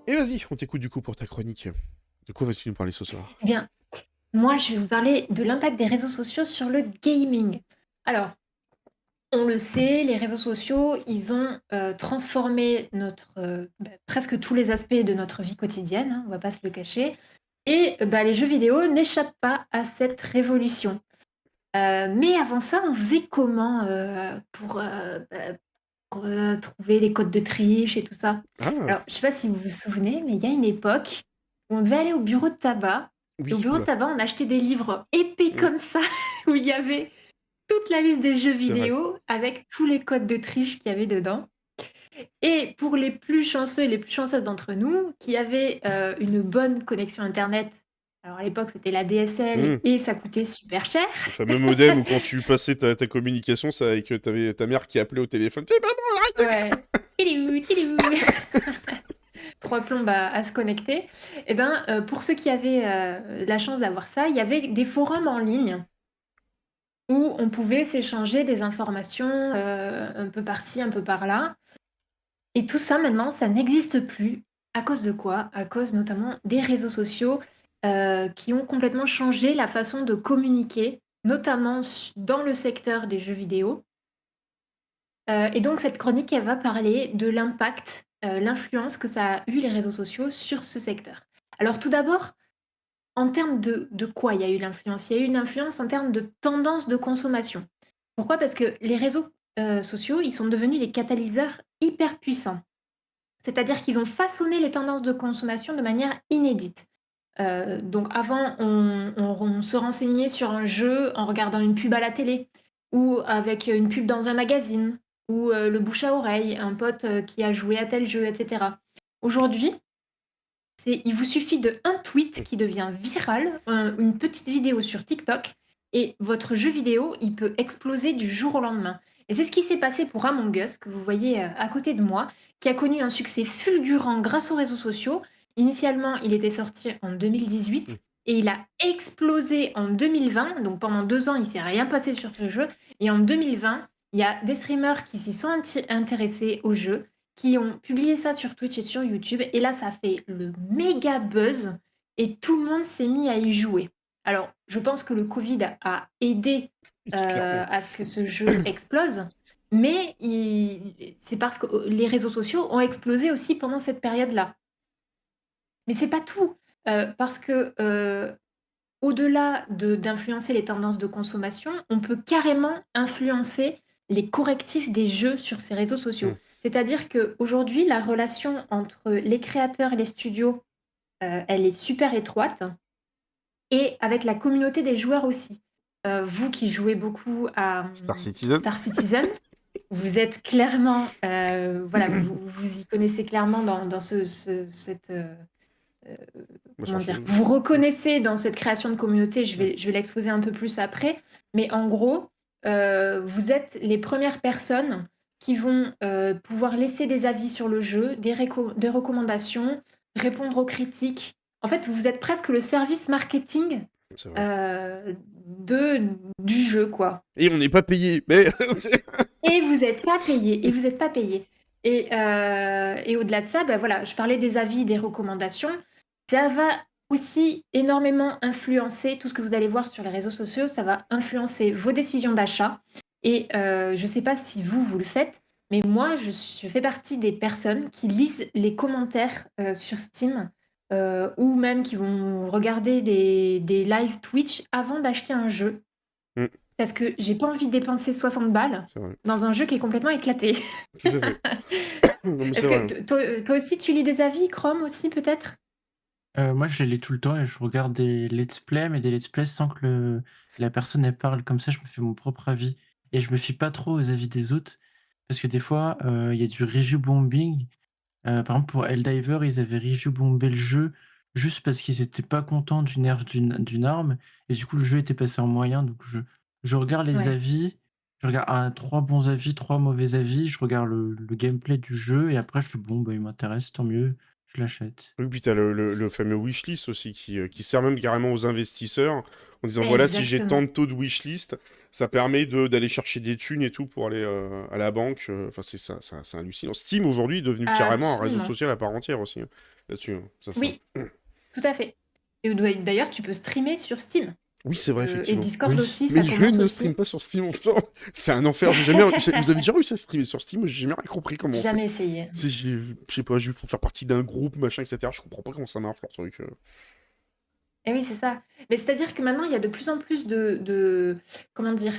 Et vas-y, on t'écoute du coup pour ta chronique. De quoi vas-tu nous parler ce soir? Eh bien, moi, je vais vous parler de l'impact des réseaux sociaux sur le gaming. Alors, on le sait, les réseaux sociaux, ils ont transformé presque tous les aspects de notre vie quotidienne, hein, on va pas se le cacher. Et les jeux vidéo n'échappent pas à cette révolution. Mais avant ça, on faisait comment pour trouver les codes de triche et tout ça? Ah! Alors, je sais pas si vous vous souvenez, mais il y a une époque où on devait aller au bureau de tabac et au Oui, bureau de oula. tabac, on achetait des livres épais Mmh, comme ça, où il y avait toute la liste des jeux c'est vrai. vidéo avec tous les codes de triche qu'il y avait dedans. Et pour les plus chanceux et les plus chanceuses d'entre nous qui avaient, une bonne connexion internet, alors à l'époque, c'était la DSL Mmh. et ça coûtait super cher. Le fameux modem où quand tu passais ta communication, ça avec, tu ta mère qui appelait au téléphone: «Fais maman, arrête de Ouais. Tilou, tilou. 3 plombes à se connecter. Et ben, pour ceux qui avaient, la chance d'avoir ça, il y avait des forums en ligne où on pouvait s'échanger des informations, un peu par-ci, un peu par-là. Et tout ça maintenant, ça n'existe plus. À cause de quoi? À cause notamment des réseaux sociaux, qui ont complètement changé la façon de communiquer, notamment dans le secteur des jeux vidéo. Et donc cette chronique, elle va parler de l'impact, l'influence que ça a eu les réseaux sociaux sur ce secteur. Alors tout d'abord, en termes de quoi il y a eu l'influence? Il y a eu une influence en termes de tendance de consommation. Pourquoi? Parce que les réseaux, sociaux, ils sont devenus des catalyseurs hyper puissants. C'est-à-dire qu'ils ont façonné les tendances de consommation de manière inédite. Donc avant, on se renseignait sur un jeu en regardant une pub à la télé ou avec une pub dans un magazine ou le bouche à oreille, un pote, qui a joué à tel jeu et cetera. Aujourd'hui, il vous suffit d'un tweet qui devient viral, une petite vidéo sur TikTok et votre jeu vidéo, il peut exploser du jour au lendemain. Et c'est ce qui s'est passé pour Among Us, que vous voyez, à côté de moi, qui a connu un succès fulgurant grâce aux réseaux sociaux. Initialement, il était sorti en Mmh, 2018 et il a explosé en 2020. Donc pendant 2 ans, il s'est rien passé sur ce jeu et en 2020, il y a des streamers qui s'y sont intéressés au jeu, qui ont publié ça sur Twitch et sur YouTube et là, ça fait le méga buzz et tout le monde s'est mis à y jouer. Alors, je pense que le Covid a aidé, clairement. à ce que ce jeu explose, mais c'est parce que, les réseaux sociaux ont explosé aussi pendant cette période-là. Mais c'est pas tout, parce que, au-delà d'influencer les tendances de consommation, on peut carrément influencer les correctifs des jeux sur ces réseaux sociaux. Mmh, C'est-à-dire qu'aujourd'hui, la relation entre les créateurs et les studios, elle est super étroite et avec la communauté des joueurs aussi. Vous qui jouez beaucoup à, Star Citizen? Star Citizen, vous êtes clairement, voilà, vous y connaissez clairement dans Heu, Bah, comment dire? j'enchaîne. Vous Mmh, reconnaissez dans cette création de communauté, je mmh. vais je vais l'exposer un peu plus après, mais en gros, vous êtes les premières personnes qui vont, pouvoir laisser des avis sur le jeu, des recommandations, répondre aux critiques. En fait, vous êtes presque le service marketing, C'est vrai. de du jeu, quoi. Et on n'est pas payé, mais Et vous êtes pas payé et vous êtes pas payé et au-delà de ça, voilà, je parlais des avis, des recommandations. Ça va aussi énormément influencer tout ce que vous allez voir sur les réseaux sociaux, ça va influencer vos décisions d'achat et je sais pas si vous le faites, mais moi je fais partie des personnes qui lisent les commentaires, sur Steam, ou même qui vont regarder des live Twitch avant d'acheter un jeu. Mmh, Parce que j'ai pas envie de dépenser 60 balles c'est vrai. dans un jeu qui est complètement éclaté. Tout à fait. Non, mais c'est Est-ce vrai, que hein. toi aussi tu lis des avis, Chrome aussi peut-être? Moi, je les lis tout le temps et je regarde des let's play, mais des let's play sans que la personne, elle parle. Comme ça, je me fais mon propre avis et je me fie pas trop aux avis des autres parce que des fois, il y a du review bombing. Par exemple, pour Helldivers, ils avaient review bombé le jeu juste parce qu'ils étaient pas contents du nerf d'une arme et du coup, le jeu était passé en moyen. Donc je regarde les Ouais. avis, je regarde 3 bons avis, 3 mauvais avis, je regarde le gameplay du jeu et après je fais: «Bon, bah, il m'intéresse, tant mieux, je l'achète». Oui, puis t'as le fameux wishlist aussi qui sert même carrément aux investisseurs en disant voilà, si j'ai tant Exactement. de taux de wishlist, ça permet d'aller chercher des thunes et tout pour aller à la banque. Enfin, c'est ça, c'est hallucinant. Steam aujourd'hui est devenu carrément un réseau Absolument. social à part entière aussi, hein. là-dessus, hein, ça. Oui, tout à fait. Et d'ailleurs, tu peux streamer sur Steam. Oui, c'est vrai, Et effectivement. Discord Oui, aussi, mais ça je commence ne aussi. stream pas sur Steam. C'est un enfer. Vous avez déjà réussi à streamer sur Steam? J'ai jamais rien compris comment on fait. Jamais essayé. Je sais pas, il faut faire partie d'un groupe, machin, etc. Je comprends pas comment ça marche, leur truc. Et oui, c'est ça. Mais c'est-à-dire que maintenant, il y a de plus en plus comment dire?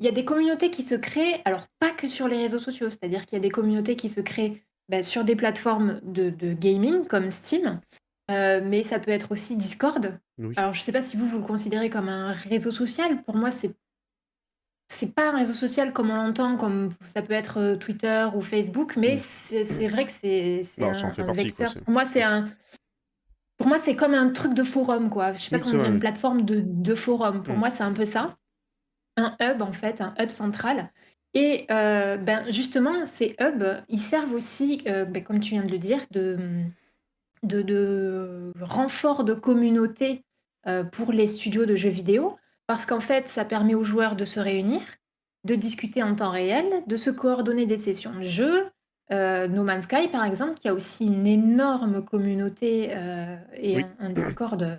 Il y a des communautés qui se créent, alors pas que sur les réseaux sociaux, c'est-à-dire qu'il y a des communautés qui se créent sur des plateformes de gaming comme Steam, mais ça peut être aussi Discord. Oui. Alors, je sais pas si vous le considérez comme un réseau social. Pour moi, c'est pas un réseau social comme on l'entend, comme ça peut être Twitter ou Facebook, mais c'est vrai que c'est Bah, ça en fait un partie, quoi. vecteur. Pour moi, c'est comme un truc de forum, quoi. Je sais pas Oui, comment c'est dire, vrai. une plateforme de forum. Pour Mm. moi, c'est un peu ça. Un hub, en fait, un hub central. Et justement, ces hubs, ils servent aussi, comme tu viens de le dire, de renfort de communauté pour les studios de jeux vidéo. Parce qu'en fait, ça permet aux joueurs de se réunir, de discuter en temps réel, de se coordonner des sessions de jeu. No Man's Sky, par exemple, qui a aussi une énorme communauté et Oui. un Discord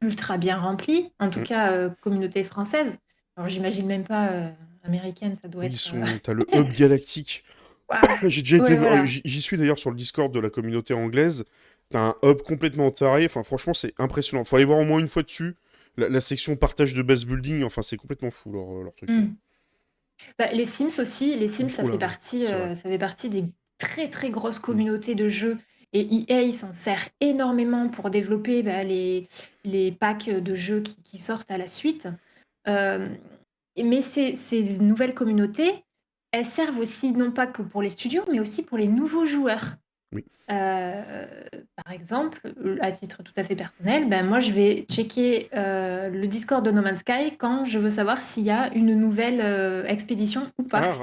ultra bien rempli, en tout Mm. cas communauté française. Alors j'imagine même pas américaine, ça doit Oui, être... t'as le hub galactique. Waouh. J'ai déjà été Ouais, voilà. j'y suis d'ailleurs sur le Discord de la communauté anglaise. T'as un hub complètement taré. Enfin, franchement, c'est impressionnant. Faut aller voir au moins une fois dessus. La section partage de base building, enfin, c'est complètement fou leur truc. Mm. Les Sims aussi, les Sims, ça Oula, fait partie, c'est vrai. ça fait partie des très très grosses communautés de jeux. Et EA s'en sert énormément pour développer les packs de jeux qui sortent à la suite. Euh, mais ces nouvelles communautés, elles servent aussi non pas que pour les studios, mais aussi pour les nouveaux joueurs. Oui. Par exemple, à titre tout à fait personnel, moi je vais checker le Discord de No Man's Sky quand je veux savoir s'il y a une nouvelle expédition ou pas.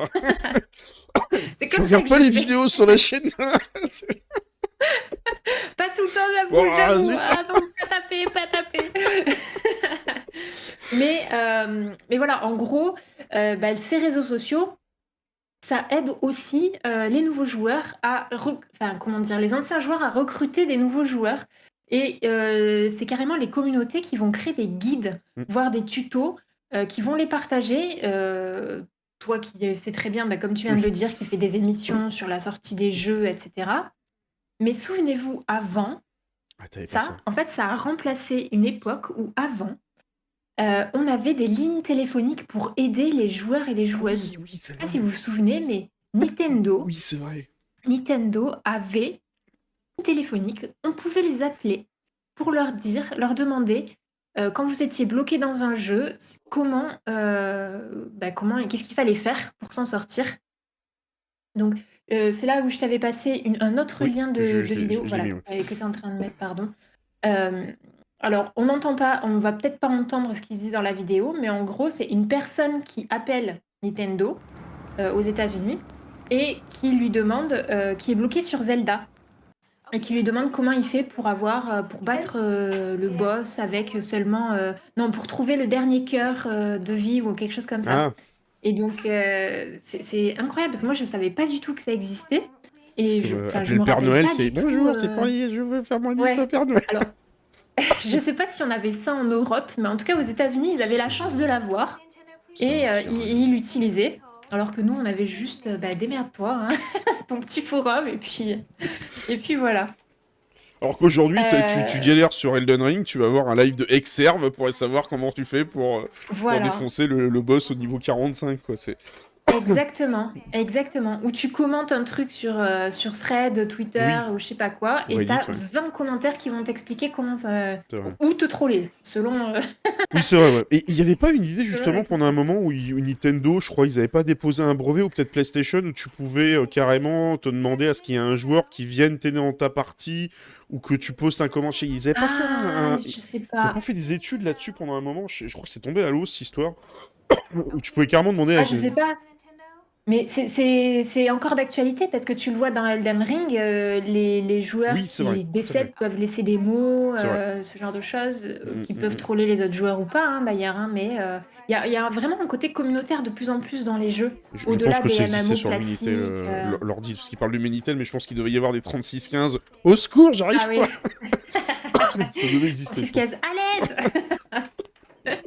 Ah, C'est tu comme ça regardes que pas je les fais. vidéos sur la chaîne? Pas tout le temps, Bon, j'avoue. zut. Ah non, pas taper. Mais voilà, en gros, ces réseaux sociaux, ça aide aussi les nouveaux joueurs les anciens joueurs à recruter des nouveaux joueurs. Et c'est carrément les communautés qui vont créer des guides, voire des tutos, qui vont les partager. Toi qui sais très bien, comme tu viens de le dire, qui fait des émissions sur la sortie des jeux, etc. Mais souvenez-vous, avant, en fait, ça a remplacé une époque où avant, on avait des lignes téléphoniques pour aider les joueurs et les joueuses. Oui, Je ne sais pas si vous vous souvenez, mais Nintendo, oui, c'est vrai. Nintendo avait une ligne téléphonique. On pouvait les appeler pour leur demander, quand vous étiez bloqué dans un jeu, qu'est-ce qu'il fallait faire pour s'en sortir. Donc, c'est là où je t'avais passé un autre Oui, lien de vidéo, je l'ai mis, que tu es en train de mettre, pardon. Alors, on va peut-être pas entendre ce qui se dit dans la vidéo, mais en gros, c'est une personne qui appelle Nintendo aux États-Unis et qui lui demande, qui est bloqué sur Zelda, et qui lui demande comment il fait pour battre le boss avec seulement, non, pour trouver le dernier cœur de vie ou quelque chose comme ça. Ah, Et donc, c'est incroyable parce que moi, je savais pas du tout que ça existait. Et je appeler me le Père rappelle Noël, pas c'est du tout. bonjour, c'est Pauline, je veux faire mon liste Ouais. au Père Noël. Alors, je sais pas si on avait ça en Europe, mais en tout cas aux États-Unis, ils avaient la chance de l'avoir et ils l'utilisaient. Alors que nous, on avait juste, démerde-toi, hein, ton petit forum, et puis voilà. Alors qu'aujourd'hui, tu galères sur Elden Ring, tu vas voir un live de Exerve pour savoir comment tu fais pour Voilà. défoncer le boss au niveau 45, quoi. Exactement. Où tu commentes un truc sur Thread, Twitter ou je sais pas quoi, et Reddit, t'as ouais. 20 commentaires qui vont t'expliquer comment ça... C'est vrai. Ou te troller, selon... Oui, c'est vrai, ouais. Et il n'y avait pas une idée, justement, Ouais, pendant un moment où Nintendo, je crois, ils n'avaient pas déposé un brevet, ou peut-être PlayStation, où tu pouvais carrément te demander à ce qu'il y ait un joueur qui vienne t'aider dans ta partie, ou que tu postes un commentaire. Ils n'avaient pas fait je sais Ils n'avaient pas. pas fait des études là-dessus pendant un moment. Je crois que c'est tombé à l'eau, cette histoire, où tu pouvais carrément demander à... Je sais pas. Mais c'est encore d'actualité parce que tu le vois dans Elden Ring, les joueurs Oui, c'est vrai, qui tout à fait. décèdent peuvent laisser des mots, C'est vrai. ce genre de choses, Mm, qui mm, peuvent mm. troller les autres joueurs ou pas, hein, d'ailleurs, hein, mais il y a vraiment un côté communautaire de plus en plus dans les jeux, Je pense au-delà que des ça existait MMO sur le Minitel, classiques. l'ordi, parce qu'il parle du Minitel, mais je pense qu'il devait y avoir des 3615. Au secours, Ah j'arrive pas! oui, Ça devait exister, je Francis pense. Case, à l'aide!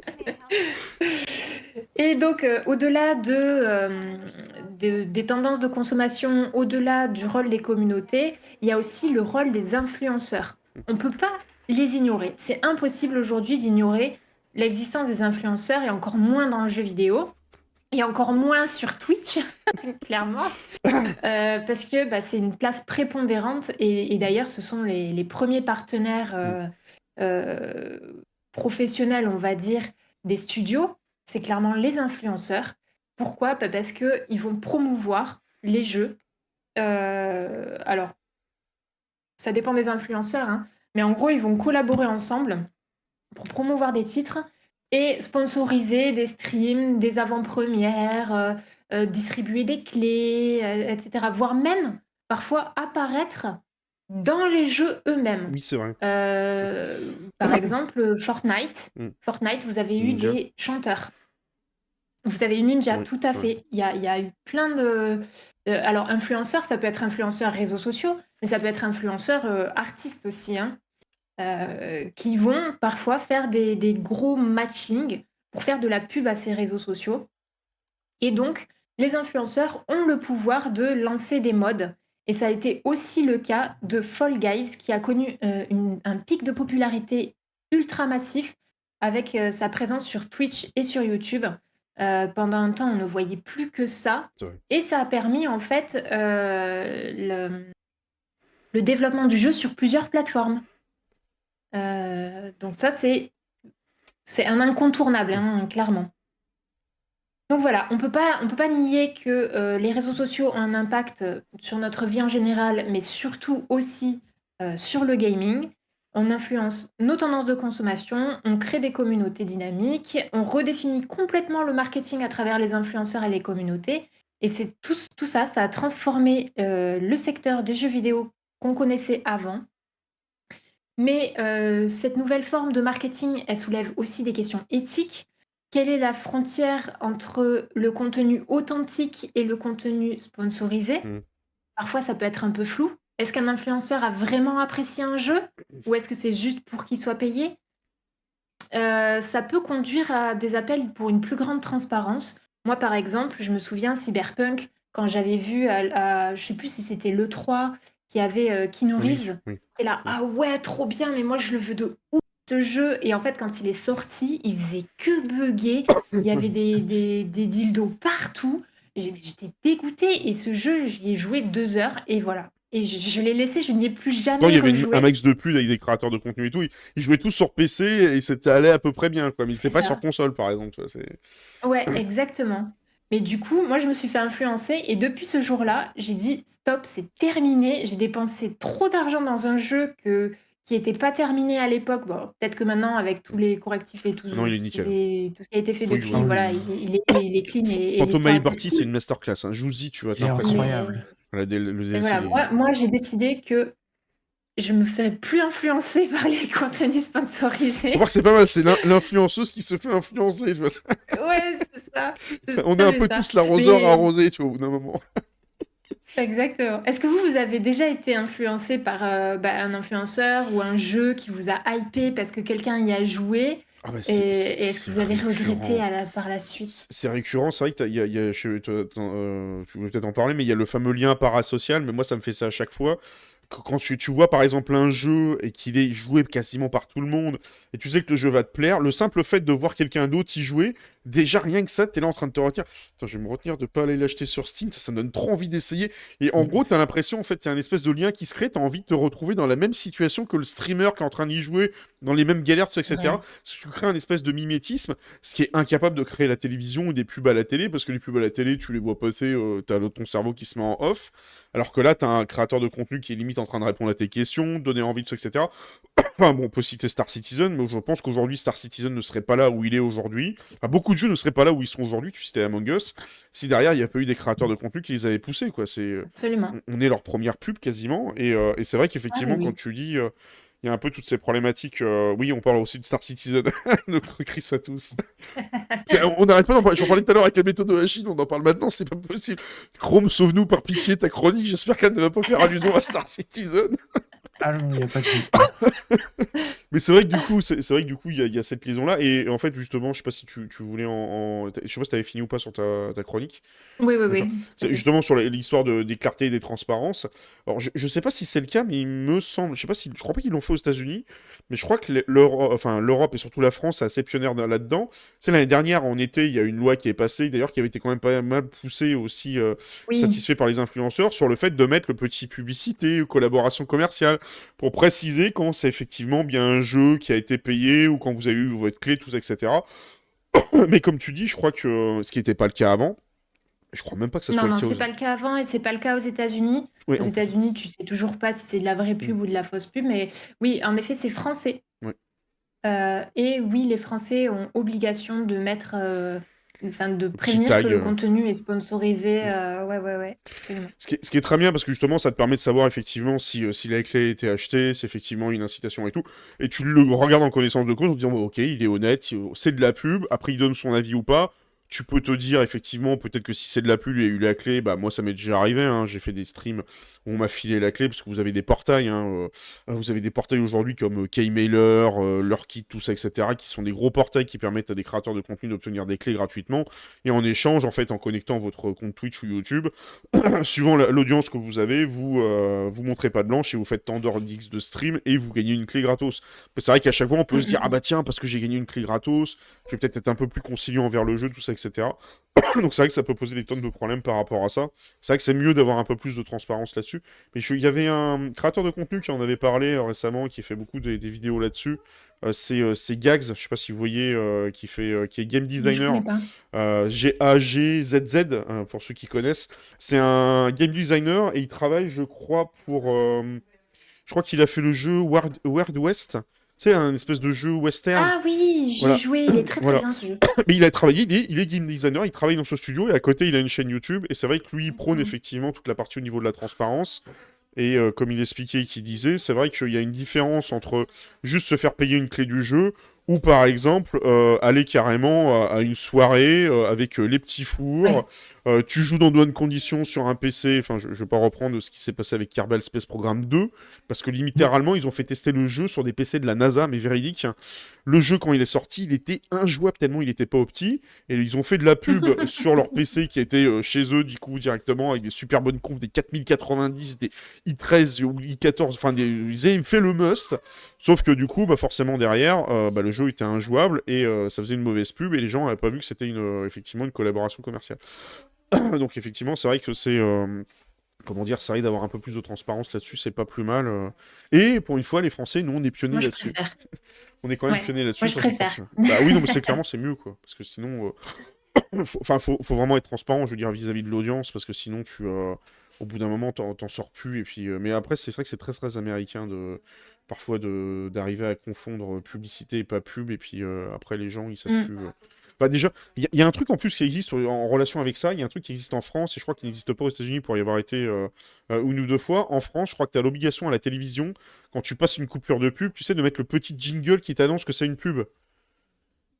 Et donc, au-delà des tendances de consommation, au-delà du rôle des communautés, il y a aussi le rôle des influenceurs. On ne peut pas les ignorer. C'est impossible aujourd'hui d'ignorer l'existence des influenceurs et encore moins dans le jeu vidéo. Et encore moins sur Twitch, clairement, parce que bah, c'est une place prépondérante et d'ailleurs ce sont les premiers partenaires Mm. euh, professionnels, on va dire, des studios, c'est clairement les influenceurs. Pourquoi? Bah, parce qu'ils vont promouvoir les jeux. Alors, ça dépend des influenceurs, hein, mais en gros, ils vont collaborer ensemble pour promouvoir des titres et sponsoriser des streams, des avant-premières, distribuer des clés, etc. Voire même parfois apparaître dans les jeux eux-mêmes. Oui, c'est vrai. Par exemple, Fortnite. Mm. Fortnite, vous avez eu Ninja. des chanteurs. Vous avez eu Ninja, Oui, tout à ouais. fait. Il y a eu plein de... alors, influenceurs, ça peut être influenceurs réseaux sociaux, mais ça peut être influenceurs artistes aussi, hein, qui vont parfois faire des gros matchings pour faire de la pub à ces réseaux sociaux. Et donc, les influenceurs ont le pouvoir de lancer des modes. Et ça a été aussi le cas de Fall Guys, qui a connu un pic de popularité ultra massif avec sa présence sur Twitch et sur YouTube. Pendant un temps, on ne voyait plus que ça. C'est vrai. Et ça a permis en fait le développement du jeu sur plusieurs plateformes. Donc ça, c'est un incontournable, hein, clairement. Donc voilà, on peut pas nier que les réseaux sociaux ont un impact sur notre vie en général, mais surtout aussi sur le gaming. On influence nos tendances de consommation, on crée des communautés dynamiques, on redéfinit complètement le marketing à travers les influenceurs et les communautés. Et c'est tout ça, ça a transformé le secteur des jeux vidéo qu'on connaissait avant. Mais cette nouvelle forme de marketing, elle soulève aussi des questions éthiques. Quelle est la frontière entre le contenu authentique et le contenu sponsorisé? Mm. Parfois, ça peut être un peu flou. Est-ce qu'un influenceur a vraiment apprécié un jeu ou est-ce que c'est juste pour qu'il soit payé? Ça peut conduire à des appels pour une plus grande transparence. Moi, par exemple, je me souviens Cyberpunk, quand j'avais vu, je sais plus si c'était l'E3, qui avait Keanu Oui, Reeves. oui. Et là, ah ouais, trop bien, mais moi je le veux de ouf ce jeu. Et en fait, quand il est sorti, il faisait que bugger. Il y avait des dildos partout. J'étais dégoûtée. Et ce jeu, j'y ai joué 2 heures. Et voilà. Et je l'ai laissé, je n'y ai plus Non, il jamais y avait un rejoué. max de pubs avec des créateurs de contenu et tout. Ils jouaient tous sur PC et c'était allé à peu près bien, quoi. Mais ils C'est étaient pas sur ça. console, par exemple. Tu vois, c'est... Ouais, exactement. Mais du coup, moi, je me suis fait influencer et depuis ce jour-là, j'ai dit stop, c'est terminé. J'ai dépensé trop d'argent dans un jeu qui n'était pas terminé à l'époque. Bon, peut-être que maintenant, avec tous les correctifs et tout, Non, il est tout ce qui nickel. tout ce qui a été fait Faut y depuis, jouer. Ah voilà, oui, il est clean et Phantom l'histoire est plus Liberty, c'est cool. une masterclass. Hein. Joue-y, tu vas il est t'impressionner. incroyable. Mais, Le mais DLC, voilà, moi, j'ai décidé que je me ferais plus influencer par les contenus Faut voir sponsorisés. que c'est pas mal, c'est l'influenceuse qui se fait influencer. Tu vois. Ouais, c'est ça. C'est On est ça, un c'est peu ça. tous l'arroseur Mais arrosé, tu vois, au bout d'un moment. exactement. Est-ce que vous avez déjà été influencé par un influenceur ou un jeu qui vous a hypé parce que quelqu'un y a joué? Ah bah Et est-ce que c'est vous avez regretté récurrent. par la suite? C'est récurrent, c'est vrai que tu voulais peut-être en parler, mais il y a le fameux lien parasocial, mais moi ça me fait ça à chaque fois. Quand tu vois par exemple un jeu et qu'il est joué quasiment par tout le monde, et tu sais que le jeu va te plaire, le simple fait de voir quelqu'un d'autre y jouer, déjà rien que ça, t'es là en train de te retenir. Attends, je vais me retenir de pas aller l'acheter sur Steam, ça me donne trop envie d'essayer. Et en gros, t'as l'impression, en fait, il y a une espèce de lien qui se crée, t'as envie de te retrouver dans la même situation que le streamer qui est en train d'y jouer, dans les mêmes galères, tout ça, etc. Ouais. Tu crées un espèce de mimétisme, ce qui est incapable de créer la télévision ou des pubs à la télé, parce que les pubs à la télé, tu les vois passer, t'as ton cerveau qui se met en off. Alors que là, t'as un créateur de contenu qui est limite en train de répondre à tes questions, donner envie de ça, etc. Enfin bon, on peut citer Star Citizen, mais je pense qu'aujourd'hui, Star Citizen ne serait pas là où il est aujourd'hui. Enfin, beaucoup beaucoup de jeux ne seraient pas là où ils sont aujourd'hui, tu citais Among Us, si derrière il n'y a pas eu des créateurs de contenu qui les avaient poussés, quoi. Absolument. On est leur première pub quasiment, et c'est vrai Ah, mais qu'effectivement, quand oui. tu dis, il y a un peu toutes ces problématiques. Oui, on parle aussi de Star Citizen, notre Chris à tous. On n'arrête pas d'en parler. J'en parlais tout à l'heure avec la méthode de la Chine, on en parle maintenant, c'est pas possible. Chrome, sauve-nous par pitié ta chronique, j'espère qu'elle ne va pas faire allusion à Star Citizen. Ah non, il n'y a pas de doute. Mais c'est vrai que du coup, il y a cette liaison-là. Et en fait, justement, je sais pas si tu voulais je sais pas si t'avais fini ou pas sur ta chronique. Oui, oui, D'accord. oui, tout à C'est fait. justement sur l'histoire des clartés et des transparences. Alors, je sais pas si c'est le cas, mais il me semble, je sais pas si, je crois pas qu'ils l'ont fait aux États-Unis, mais je crois que l'Europe et surtout la France est assez pionnière là-dedans. C'est l'année dernière, en été, il y a une loi qui est passée, d'ailleurs, qui avait été quand même pas mal poussée aussi, Oui. satisfait par les influenceurs, sur le fait de mettre le petit publicité, collaboration commerciale, pour préciser quand c'est effectivement bien un jeu qui a été payé ou quand vous avez eu votre clé, tout ça, etc. Mais comme tu dis, je crois que ce qui n'était pas le cas avant, je crois même pas que ça Non, soit le non, cas c'est pas le cas avant et c'est pas le cas aux États-Unis. Oui, Aux États-Unis, tu sais toujours pas si c'est de la vraie Mm. pub ou de la fausse pub, mais oui, en effet, c'est français. Ouais. Et oui, les Français ont obligation de mettre, enfin, de Le petit prévenir que tag. le contenu est sponsorisé. Mm. Ouais, ouais, ouais, absolument. Ce qui est très bien parce que justement, ça te permet de savoir effectivement si la clé a été achetée, c'est effectivement une incitation et tout. Et tu le regardes en connaissance de cause en te disant, bon, ok, il est honnête, c'est de la pub. Après, il donne son avis ou pas. Tu peux te dire, effectivement, peut-être que si c'est de la pub, il a eu la clé. Bah, moi, ça m'est déjà arrivé. Hein. J'ai fait des streams où on m'a filé la clé parce que vous avez des portails. Hein, vous avez des portails aujourd'hui comme Keymailer, Lurkit, tout ça, etc., qui sont des gros portails qui permettent à des créateurs de contenu d'obtenir des clés gratuitement. Et en échange, en fait, en connectant votre compte Twitch ou YouTube, suivant l'audience que vous avez, vous montrez pas de blanche et vous faites tant d'heures d'X de stream et vous gagnez une clé gratos. C'est vrai qu'à chaque fois, on peut se dire, ah bah tiens, parce que j'ai gagné une clé gratos, je vais peut-être être un peu plus conciliant envers le jeu, tout ça, etc. Donc c'est vrai que ça peut poser des tonnes de problèmes par rapport à ça. C'est vrai que c'est mieux d'avoir un peu plus de transparence là-dessus. Mais il y avait un créateur de contenu qui en avait parlé récemment, qui fait beaucoup des vidéos là-dessus. C'est Gags, je sais pas si vous voyez, qui est game Je designer. connais pas. Gagzz, pour ceux qui connaissent. C'est un game designer et il travaille, je crois, je crois qu'il a fait le jeu Wild West. C'est un espèce de jeu western. Ah oui, j'ai Voilà. joué, il est très très Voilà. bien ce jeu. Mais il a travaillé, il est game designer, il travaille dans ce studio et à côté il a une chaîne YouTube. Et c'est vrai que lui, il prône effectivement toute la partie au niveau de la transparence. Et comme il expliquait, qu'il disait, c'est vrai qu'il y a une différence entre juste se faire payer une clé du jeu ou par exemple aller carrément à une soirée avec les petits fours. Ouais. Tu joues dans de bonnes conditions sur un PC. Enfin, je vais pas reprendre ce qui s'est passé avec Kerbal Space Program 2 parce que littéralement ils ont fait tester le jeu sur des PC de la NASA, mais véridique. Le jeu, quand il est sorti, il était injouable tellement il était pas opti. Et ils ont fait de la pub sur leur PC qui était chez eux, du coup, directement, avec des super bonnes confs, des 4090, des i13 ou i14. Enfin, ils avaient fait le must. Sauf que du coup, bah, forcément, derrière, le jeu était injouable et ça faisait une mauvaise pub et les gens n'avaient pas vu que c'était effectivement une collaboration commerciale. Donc, effectivement, c'est vrai que c'est. Comment dire, ça arrive d'avoir un peu plus de transparence là-dessus, c'est pas plus mal. Et pour une fois, les Français, nous, on est pionniers Moi, je là-dessus. préfère. On est quand même Ouais. pionniers là-dessus Moi, je sur cette préfère. partie. Bah oui, non, mais c'est clairement, c'est mieux, quoi. Parce que sinon, faut vraiment être transparent, je veux dire, vis-à-vis de l'audience, parce que sinon, au bout d'un moment, t'en sors plus. Et puis, mais après, c'est vrai que c'est très, très américain parfois d'arriver à confondre publicité et pas pub. Et puis après, les gens, ils savent plus. Bah déjà, il y a un truc en plus qui existe en relation avec ça. Il y a un truc qui existe en France et je crois qu'il n'existe pas aux États-Unis pour y avoir été une ou deux fois. En France, je crois que tu as l'obligation à la télévision, quand tu passes une coupure de pub, tu sais, de mettre le petit jingle qui t'annonce que c'est une pub.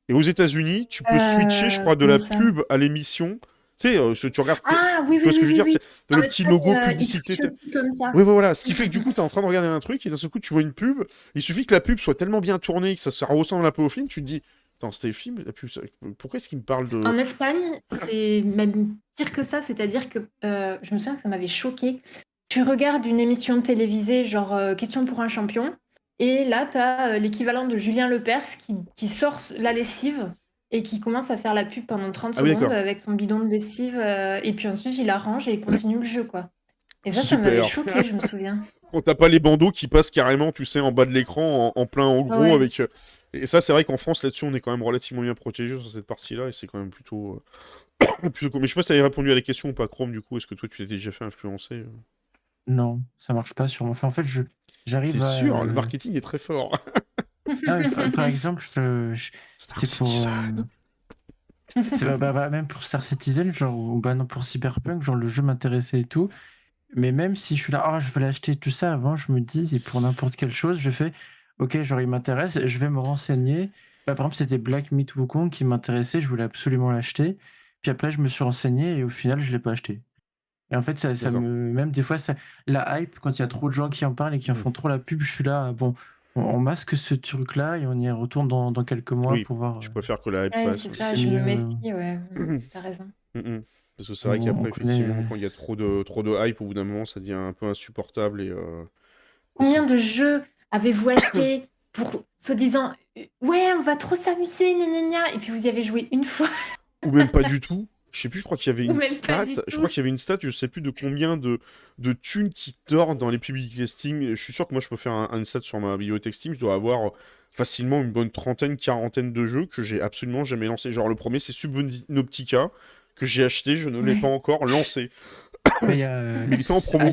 Et aux États-Unis, tu peux switcher, je crois, de la Comment ça? pub à l'émission. Tu sais, tu regardes. Ah oui, Tu oui, vois ce que je veux oui, dire? oui, oui. De En le petit Espagne, logo ils publicité. switchent aussi comme ça. Oui, voilà. Ce qui fait que du coup, tu es en train de regarder un truc et d'un seul coup, tu vois une pub. Il suffit que la pub soit tellement bien tournée que ça ressemble un peu au film. Tu te dis, attends, c'était le film, la pub, pourquoi est-ce qu'il me parle de. En Espagne, c'est même pire que ça, c'est-à-dire que je me souviens que ça m'avait choqué. Tu regardes une émission télévisée, genre Question pour un champion, et là, tu as l'équivalent de Julien Lepers qui sort la lessive et qui commence à faire la pub pendant 30 Ah oui, secondes d'accord. avec son bidon de lessive, et puis ensuite il arrange et il continue le jeu, quoi. Et ça m'avait Super. choqué, je me souviens. Quand t'as pas les bandeaux qui passent carrément, tu sais, en bas de l'écran, en plein en Ah gros, ouais. avec. Et ça, c'est vrai qu'en France, là-dessus, on est quand même relativement bien protégé sur cette partie-là, et c'est quand même plutôt, plutôt cool. Mais je sais pas si t'avais répondu à la question ou pas, Chrome, du coup, est-ce que toi, tu t'es déjà fait influencer Non, ça marche pas sur moi. Enfin, en fait, T'es j'arrive à. sûr? Le marketing est très fort. Ah, par exemple, Star c'était pour. Citizen. C'est même pour Star Citizen, genre, ou bah non, pour Cyberpunk, genre le jeu m'intéressait et tout. Mais même si je suis là, ah, je veux l'acheter, tout ça, avant, je me dis, et pour n'importe quelle chose, je fais, ok, genre, il m'intéresse, je vais me renseigner. Bah, par exemple, c'était Black Myth Wukong qui m'intéressait, je voulais absolument l'acheter. Puis après, je me suis renseigné et au final, je l'ai pas acheté. Et en fait, ça D'accord. me. Même des fois, la hype, quand il y a trop de gens qui en parlent et qui en Mm. font trop la pub, je suis là, bon, on masque ce truc-là et on y retourne dans quelques mois Oui, pour voir tu préfères que la hype Ouais, passe, c'est oui. ça, si c'est je me mieux. méfie, ouais. Tu raison. Mm. Parce que c'est vrai On qu'après, effectivement, connaît. quand il y a trop de hype, au bout d'un moment, ça devient un peu insupportable et ça... Combien de jeux avez-vous acheté pour soi-disant ouais, on va trop s'amuser, gna gna gna, et puis vous y avez joué une fois Ou même pas du tout. Je sais plus, je crois qu'il y avait ou une même pas stat. du Je crois tout? qu'il y avait une stat, je sais plus de combien de thunes qui tordent dans les public listings. Je suis sûr que moi, je peux faire une stat sur ma bibliothèque Steam. Je dois avoir facilement une bonne trentaine, quarantaine de jeux que j'ai absolument jamais lancé. Genre, le premier, c'est Subnautica, que j'ai acheté, je ne l'ai pas Ouais. encore lancé. Mais il y a Mais il était en promo.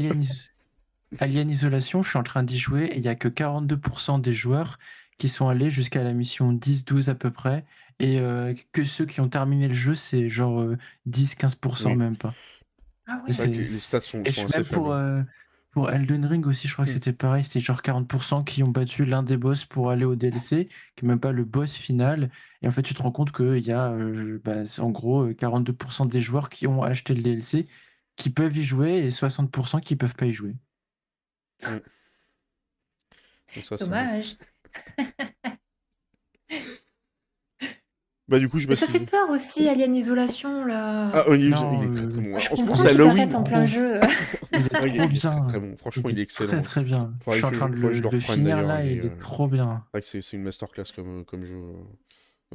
Alien Isolation, je suis en train d'y jouer et il y a que 42% des joueurs qui sont allés jusqu'à la mission 10-12 à peu près. Et que ceux qui ont terminé le jeu, c'est genre 10-15% Oui. même pas. Ah Et, C'est vrai ouais. que les stats et sont assez même faibles. pour Elden Ring aussi, je crois que Hmm. c'était pareil, c'était genre 40% qui ont battu l'un des boss pour aller au DLC, qui est même pas le boss final. Et en fait, tu te rends compte qu'il y a c'est en gros 42% des joueurs qui ont acheté le DLC, qui peuvent y jouer, et 60% qui peuvent pas y jouer. Hmm. Donc ça, c'est... Dommage. Bah du coup, je sais Mais pas ça fait si... peur aussi, Alien Isolation, Ah, là. Il Non, est très très bon. Moi, je En plus, comprends c'est qu'ils Halloween. arrêtent en plein trop. jeu. Il est Ah, trop il est très très bien. bon. Franchement, Il il est est très excellent. très bien. Je Faudrait suis en train de faudrait que je le le reprenne finir d'ailleurs. là et il est trop bien. C'est vrai que c'est une masterclass comme jeu,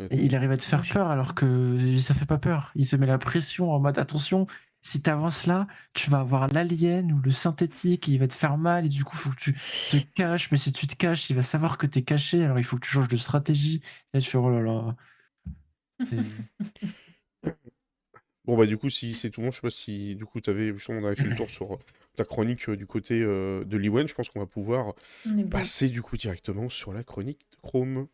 Et honnêtement. il arrive à te Moi, faire je suis peur alors que ça fait pas peur. Il se met la pression en mode attention, si tu avances là, tu vas avoir l'alien ou le synthétique et il va te faire mal et du coup, faut que tu te caches. Mais si tu te caches, il va savoir que tu es caché. Alors il faut que tu changes de stratégie. Et tu fais oh là là. c'est- Bon bah du coup, si c'est tout bon, je sais pas si du coup justement on avait fait le tour sur ta chronique du côté de Liwen. Je pense qu'on va pouvoir On est bon. passer du coup directement sur la chronique de Chrome.